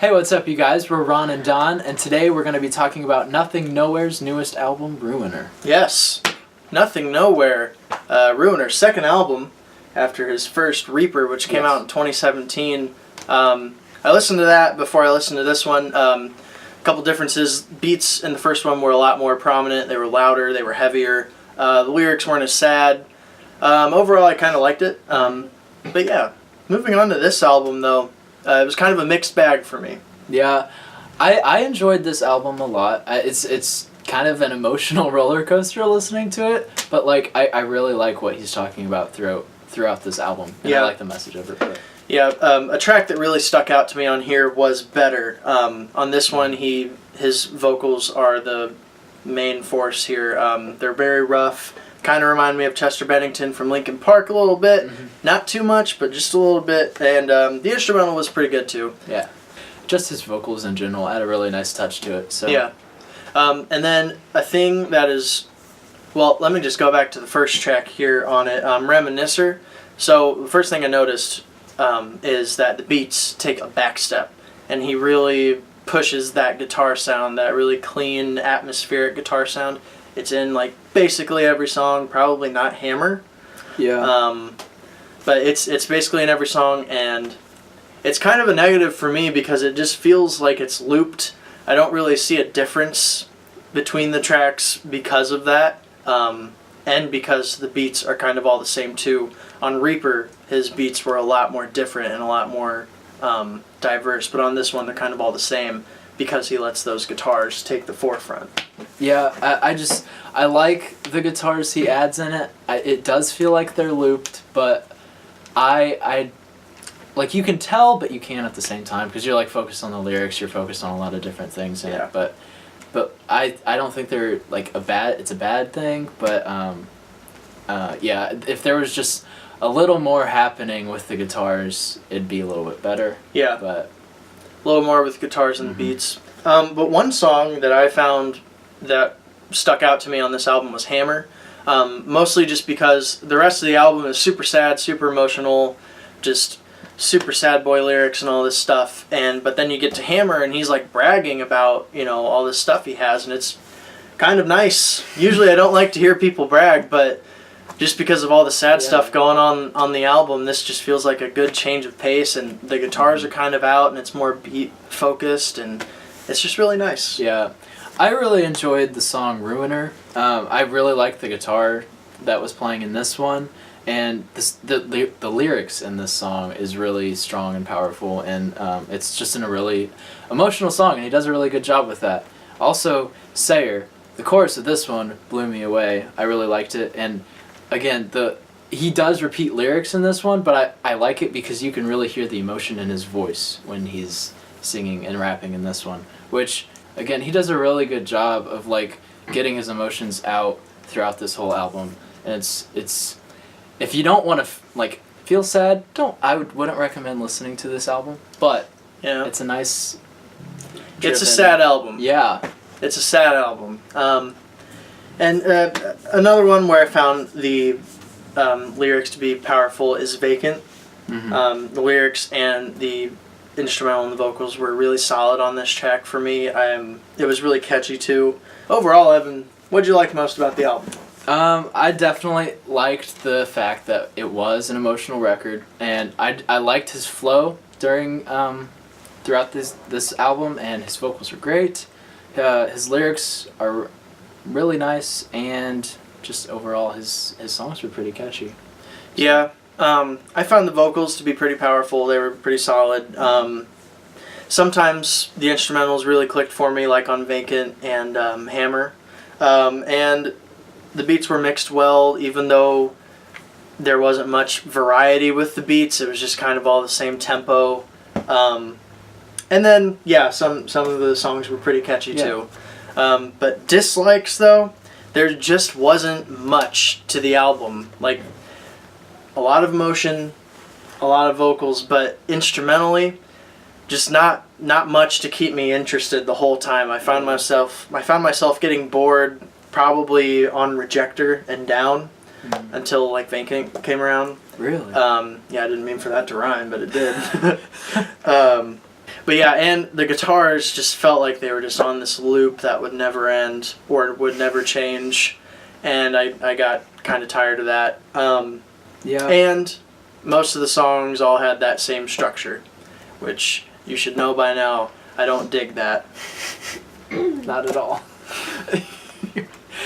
Hey, what's up, you guys? We're Ron and Don, and today we're going to be talking about Nothing Nowhere's newest album, Ruiner. Yes, Nothing Nowhere, Ruiner's second album after his first Reaper, which came out in 2017. I listened to that before I listened to this one. A couple differences. Beats in the first one were a lot more prominent. They were louder. They were heavier. The lyrics weren't as sad. Overall, I kind of liked it. But yeah, moving on to this album, though, it was kind of a mixed bag for me. Yeah, I enjoyed this album a lot. It's kind of an emotional roller coaster listening to it, but like I really like what he's talking about throughout this album. And I like the message of it. But. Yeah, a track that really stuck out to me on here was Better. On this one, his vocals are the main force here. They're very rough. Kind of remind me of Chester Bennington from Linkin Park a little bit. Mm-hmm. Not too much, but just a little bit. And the instrumental was pretty good too. Yeah. Just his vocals in general had a really nice touch to it. So. Yeah. And then a thing that is... Well, let me just go back to the first track here on it. Reminiscer. So the first thing I noticed is that the beats take a back step. And he really pushes that guitar sound, that really clean, atmospheric guitar sound. It's in like basically every song, probably not Hammer. Yeah. But it's basically in every song, and it's kind of a negative for me because it just feels like it's looped. I don't really see a difference between the tracks because of that, and because the beats are kind of all the same too. On Reaper, his beats were a lot more different and a lot more diverse, but on this one they're kind of all the same because he lets those guitars take the forefront. Yeah, I like the guitars he adds in it. It does feel like they're looped, but I like, you can tell, but you can't at the same time because you're like focused on the lyrics. You're focused on a lot of different things in it. But I don't think they're like it's a bad thing. But yeah, if there was just a little more happening with the guitars, it'd be a little bit better. Yeah, but a little more with guitars and beats. But one song that I found that stuck out to me on this album was Hammer. Mostly just because the rest of the album is super sad, super emotional, just super sad boy lyrics and all this stuff. But then you get to Hammer and he's like bragging about, all this stuff he has, and it's kind of nice. Usually I don't like to hear people brag, but just because of all the sad stuff going on the album, this just feels like a good change of pace, and the guitars are kind of out and it's more beat focused, and it's just really nice. Yeah. I really enjoyed the song Ruiner. I really liked the guitar that was playing in this one, and the lyrics in this song is really strong and powerful, and it's just in a really emotional song, and he does a really good job with that. Also, Sayer, the chorus of this one blew me away. I really liked it, and again, he does repeat lyrics in this one, but I like it because you can really hear the emotion in his voice when he's singing and rapping in this one, which... Again, he does a really good job of like getting his emotions out throughout this whole album, and it's if you don't want to feel sad, wouldn't recommend listening to this album. But it's a nice. It's a sad album. Yeah, it's a sad album. And another one where I found the lyrics to be powerful is Vacant. Mm-hmm. The lyrics and the instrumental and the vocals were really solid on this track for me. It was really catchy too. Overall, Evan, what did you like most about the album? I definitely liked the fact that it was an emotional record, and I liked his flow during throughout this album, and his vocals were great. His lyrics are really nice, and just overall his songs were pretty catchy. Yeah. I found the vocals to be pretty powerful. They were pretty solid. Sometimes the instrumentals really clicked for me, like on Vacant and Hammer. And the beats were mixed well, even though there wasn't much variety with the beats. It was just kind of all the same tempo. And then, some of the songs were pretty catchy too. But dislikes, though, there just wasn't much to the album. Like, a lot of emotion, a lot of vocals, but instrumentally, just not much to keep me interested the whole time. I found myself getting bored, probably on Rejector and down, until like Vacant came around. Really? Yeah, I didn't mean for that to rhyme, but it did. But yeah, and the guitars just felt like they were just on this loop that would never end or would never change, and I got kind of tired of that. Yeah. And most of the songs all had that same structure, which you should know by now. I don't dig that. Not at all.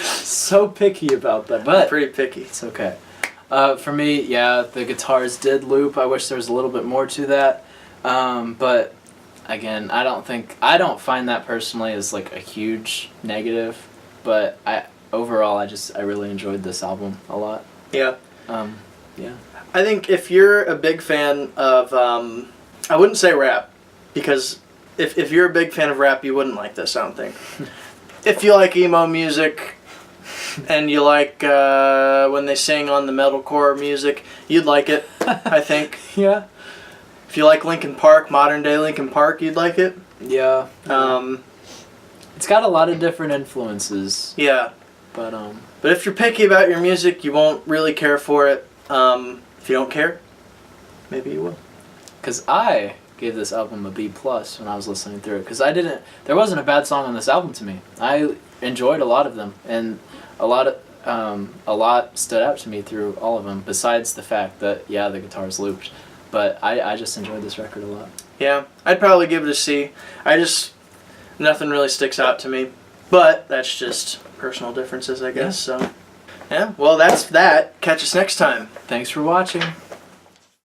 So picky about that, I'm but pretty picky. it's okay. For me, yeah, the guitars did loop. I wish there was a little bit more to that. But again, I don't find that personally as like a huge negative. But overall, I really enjoyed this album a lot. Yeah. Yeah. I think if you're a big fan of, I wouldn't say rap, because if you're a big fan of rap, you wouldn't like this, I don't think. If you like emo music, and you like when they sing on the metalcore music, you'd like it, I think. Yeah. If you like Linkin Park, modern day Linkin Park, you'd like it. Yeah. It's got a lot of different influences. Yeah. But if you're picky about your music, you won't really care for it. If you don't care, maybe you will. because I gave this album a B+ when I was listening through it, because there wasn't a bad song on this album to me. I enjoyed a lot of them, and a lot stood out to me through all of them, besides the fact that, yeah, the guitar's looped. But I just enjoyed this record a lot. Yeah, I'd probably give it a C. Nothing really sticks out to me. But that's just personal differences, I guess. Yeah. So, yeah, well, that's that. Catch us next time. Thanks for watching.